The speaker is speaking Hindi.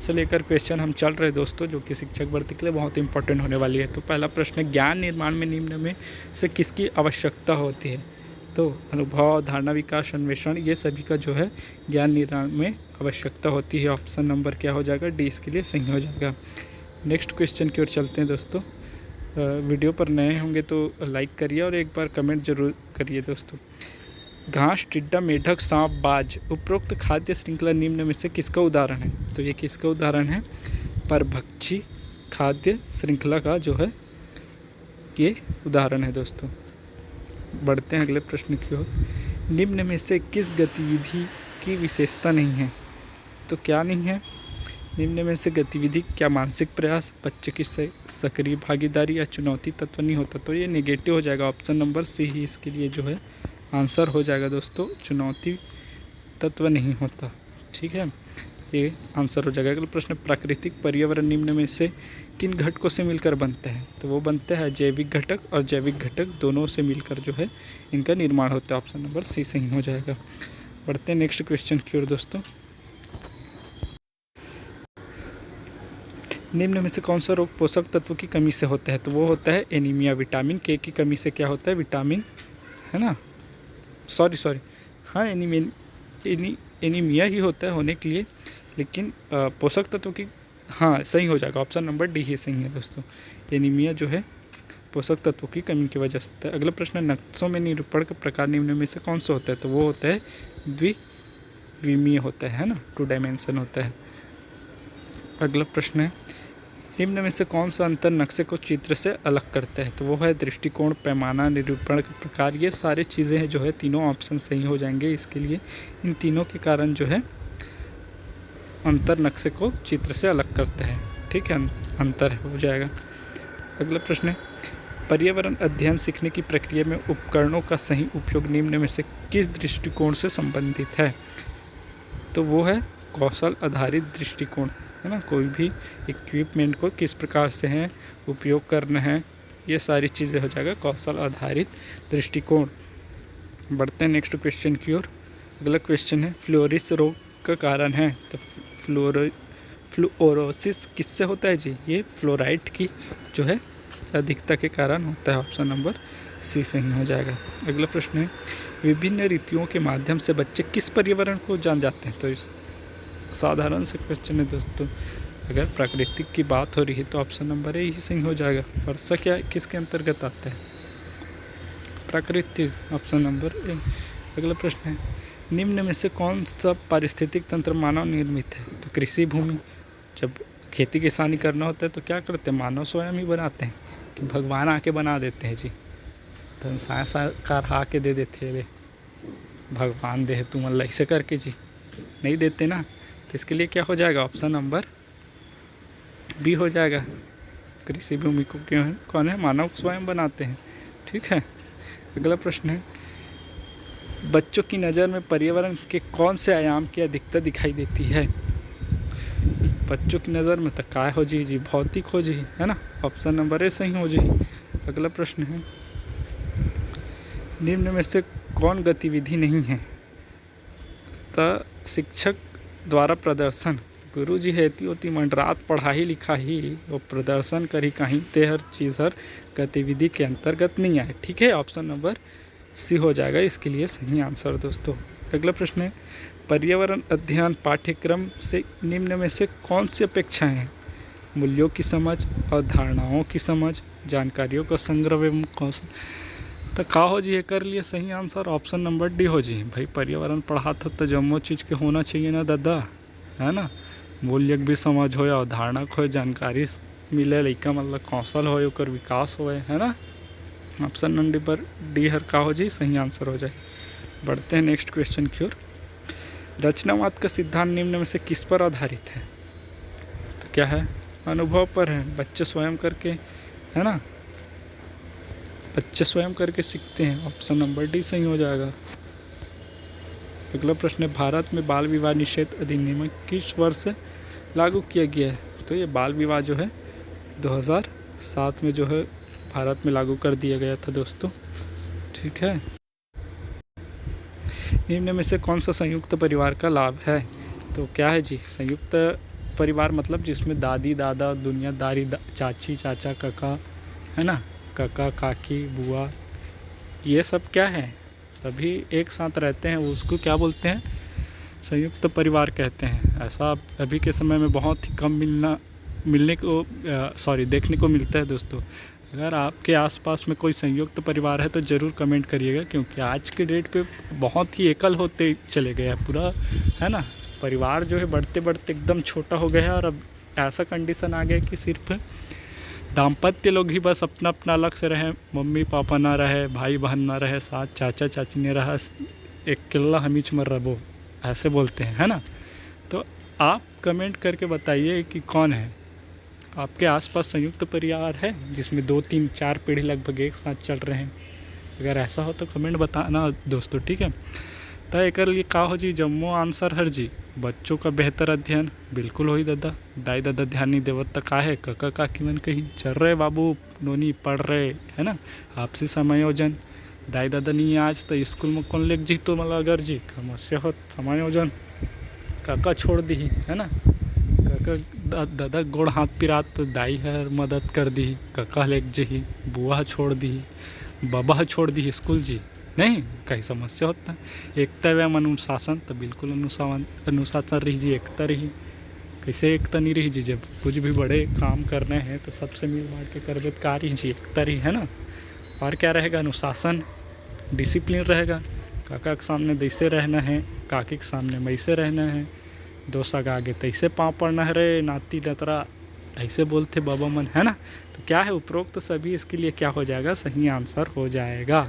से लेकर क्वेश्चन हम चल रहे दोस्तों, जो कि शिक्षक भर्ती के लिए बहुत इंपॉर्टेंट होने वाली है। तो पहला प्रश्न है, ज्ञान निर्माण में निम्न में से किसकी आवश्यकता होती है? तो अनुभव, धारणा विकास, अन्वेषण, ये सभी का जो है ज्ञान निर्माण में आवश्यकता होती है। ऑप्शन नंबर क्या हो जाएगा? डी इसके लिए सही हो जाएगा। नेक्स्ट क्वेश्चन की ओर चलते हैं दोस्तों। वीडियो पर नए होंगे तो लाइक करिए और एक बार कमेंट जरूर करिए दोस्तों। घास, टिड्डा, मेढक, सांप, बाज, उपरोक्त खाद्य श्रृंखला निम्न में से किसका उदाहरण है? तो ये किसका उदाहरण है? परभक्षी खाद्य श्रृंखला का जो है ये उदाहरण है दोस्तों। बढ़ते हैं अगले प्रश्न की ओर। निम्न में से किस गतिविधि की विशेषता नहीं है? तो क्या नहीं है? निम्न में से गतिविधि क्या मानसिक प्रयास, बच्चे की सक्रिय भागीदारी या चुनौती तत्व नहीं होता? तो ये नेगेटिव हो जाएगा। ऑप्शन नंबर सी ही इसके लिए जो है आंसर हो जाएगा दोस्तों, चुनौती तत्व नहीं होता। ठीक है, ये आंसर हो जाएगा। अगला प्रश्न, प्राकृतिक पर्यावरण निम्न में से किन घटकों से मिलकर बनते हैं? तो वो बनते हैं जैविक घटक और जैविक घटक दोनों से मिलकर जो है इनका निर्माण होता है। ऑप्शन नंबर सी सही हो जाएगा। बढ़ते हैं नेक्स्ट क्वेश्चन की ओर दोस्तों। निम्न में से कौन सा रोग पोषक तत्व की कमी से होता है? तो वो होता है एनीमिया। विटामिन के की कमी से क्या होता है? विटामिन, है ना, सॉरी हाँ, एनीमिया ही होता है होने के लिए, लेकिन पोषक तत्व की, हाँ सही हो जाएगा। ऑप्शन नंबर डी ही सही है दोस्तों। एनीमिया जो है पोषक तत्वों की कमी की वजह से होता है। अगला प्रश्न, नक्शों में निरूपण का प्रकार निम्न में से कौन सा होता है? तो वो होता है द्विविमीय होता है ना, 2 डायमेंशन होता है। अगला प्रश्न है, निम्न में से कौन सा अंतर नक्शे को चित्र से अलग करता है? तो वो है दृष्टिकोण, पैमाना, निरूपण का प्रकार। ये सारी चीज़ें हैं जो है तीनों ऑप्शन सही हो जाएंगे इसके लिए। इन तीनों के कारण जो है अंतर नक्शे को चित्र से अलग करता है। ठीक है, अंतर हो जाएगा। अगला प्रश्न है, पर्यावरण अध्ययन सीखने की प्रक्रिया में उपकरणों का सही उपयोग निम्न में से किस दृष्टिकोण से संबंधित है? तो वो है कौशल आधारित दृष्टिकोण, है ना। कोई भी इक्विपमेंट को किस प्रकार से है उपयोग करना है, ये सारी चीज़ें हो जाएगा कौशल आधारित दृष्टिकोण। बढ़ते हैं नेक्स्ट क्वेश्चन की ओर। अगला क्वेश्चन है, फ्लोरिस रोग का कारण है? तो फ्लोरोसिस किससे होता है जी? ये फ्लोराइड की जो है अधिकता के कारण होता है। ऑप्शन नंबर सी सही हो जाएगा। अगला प्रश्न है, विभिन्न ऋतुओं के माध्यम से बच्चे किस पर्यावरण को जान जाते हैं? तो इस साधारण से क्वेश्चन है दोस्तों। अगर प्राकृतिक की बात हो रही है तो ऑप्शन नंबर ए ही सही हो जाएगा। वर्षा क्या किसके अंतर्गत आता है? प्राकृतिक, ऑप्शन नंबर ए। अगला प्रश्न है, निम्न में से कौन सा पारिस्थितिक तंत्र मानव निर्मित है? तो कृषि भूमि। जब खेती किसानी करना होता है तो क्या करते हैं? मानव स्वयं ही बनाते हैं कि भगवान आके बना देते हैं जी? तो साकार आके दे देते हैं, भगवान दे तुम अल्लाह ऐसे करके जी? नहीं देते ना। तो इसके लिए क्या हो जाएगा? ऑप्शन नंबर बी हो जाएगा। कृषि भूमि को क्यों है, कौन है? मानव स्वयं बनाते हैं। ठीक है। अगला प्रश्न है, बच्चों की नज़र में पर्यावरण के कौन से आयाम की अधिकता दिखाई देती है? बच्चों की नज़र में तो काय हो जी भौतिक हो जी, है ना। ऑप्शन नंबर ए सही हो जी। अगला प्रश्न है, निम्न में से कौन गतिविधि नहीं है? तो शिक्षक द्वारा प्रदर्शन। गुरु जी हेती होती मन रात पढ़ाई लिखाई वो प्रदर्शन करी कहीं ते हर चीज़ हर गतिविधि के अंतर्गत नहीं आए। ठीक है, ऑप्शन नंबर सी हो जाएगा इसके लिए सही आंसर दोस्तों। अगला प्रश्न है, पर्यावरण अध्ययन पाठ्यक्रम से निम्न में से कौन सी अपेक्षाएं हैं? मूल्यों की समझ, अवधारणाओं की समझ, जानकारियों का संग्रह एवं कौशल। तो का हो जी, ये कर लिए सही आंसर। ऑप्शन नंबर डी हो जी। भाई पर्यावरण पढ़ा था तो जम्मो चीज़ के होना चाहिए ना दादा, है ना। मूल्य भी समझ हो, अवधारणा हो, जानकारी मिले, लइका मतलब कौशल हो, ओकर विकास हो, है ना। ऑप्शन नंबर डी हर का हो जी सही आंसर हो जाए। बढ़ते हैं नेक्स्ट क्वेश्चन की ओर। रचनावाद का सिद्धांत निम्न में से किस पर आधारित है? तो क्या है? अनुभव पर है। बच्चे स्वयं करके, है ना, बच्चे स्वयं करके सीखते हैं। ऑप्शन नंबर डी सही हो जाएगा। अगला प्रश्न है, भारत में बाल विवाह निषेध अधिनियम किस वर्ष से लागू किया गया है? तो ये बाल विवाह जो है 2007 में जो है भारत में लागू कर दिया गया था दोस्तों। ठीक है। निम्न में से कौन सा संयुक्त परिवार का लाभ है? तो क्या है जी? संयुक्त परिवार मतलब जिसमें दादी दादा दुनियादारी चाची चाचा काका, है ना, काका काकी बुआ, ये सब क्या है, सभी एक साथ रहते हैं, उसको क्या बोलते हैं, संयुक्त परिवार कहते हैं। ऐसा अभी के समय में बहुत ही कम देखने को मिलता है दोस्तों। अगर आपके आसपास में कोई संयुक्त परिवार है तो ज़रूर कमेंट करिएगा, क्योंकि आज के डेट पे बहुत ही एकल होते चले गए हैं पूरा, है ना। परिवार जो है बढ़ते बढ़ते एकदम छोटा हो गया है, और अब ऐसा कंडीशन आ गया कि सिर्फ दाम्पत्य लोग ही बस अपना अपना अलग से रहे, मम्मी पापा ना रहे, भाई बहन ना रहे, साथ चाचा चाची ने रहा, एक किला हमीच मर रबो, ऐसे बोलते हैं, है ना। तो आप कमेंट करके बताइए कि कौन है आपके आसपास संयुक्त परिवार है जिसमें 2 3 4 पीढ़ी लगभग एक साथ चल रहे हैं। अगर ऐसा हो तो कमेंट बताना दोस्तों, ठीक है। तो एक लिए का हो जी जम्मो आंसर हर जी, बच्चों का बेहतर अध्ययन बिल्कुल हो ही दादा, दाई दादा ध्यान नहीं देवत तक का है, काका काकी मन कहीं चल रहे बाबू नोनी पढ़ रहे, है ना। आपसी समायोजन, दाई दादा नहीं आज तो स्कूल में कौन लेक जी, तो मतलब अगर जी समस्या हो समायोजन, काका छोड़ दी, है ना, काका दादा गोड़ हाथ पिरात तो दाई हर मदद कर दी, काका लेक जी, बुआ छोड़ दी, बाबा छोड़ दी स्कूल जी, नहीं कहीं समस्या होता है। एकता व्यायाम अनुशासन तो बिल्कुल अनुशासन रही जी, एकता रही, कैसे एकता नहीं रही जी, जब कुछ भी बड़े काम करने हैं तो सबसे मिल बांट के कर देते कार्य जी, एकता रही, है ना। और क्या रहेगा, अनुशासन डिसिप्लिन रहेगा, काका के सामने जैसे रहना है, काकी के सामने वैसे रहना है, दो सगा आगे तैसे पाँव पड़ना है रे नाती नतरा, ऐसे बोलते बाबा मन, है ना। तो क्या है उपरोक्त तो सभी इसके लिए क्या हो जाएगा, सही आंसर हो जाएगा।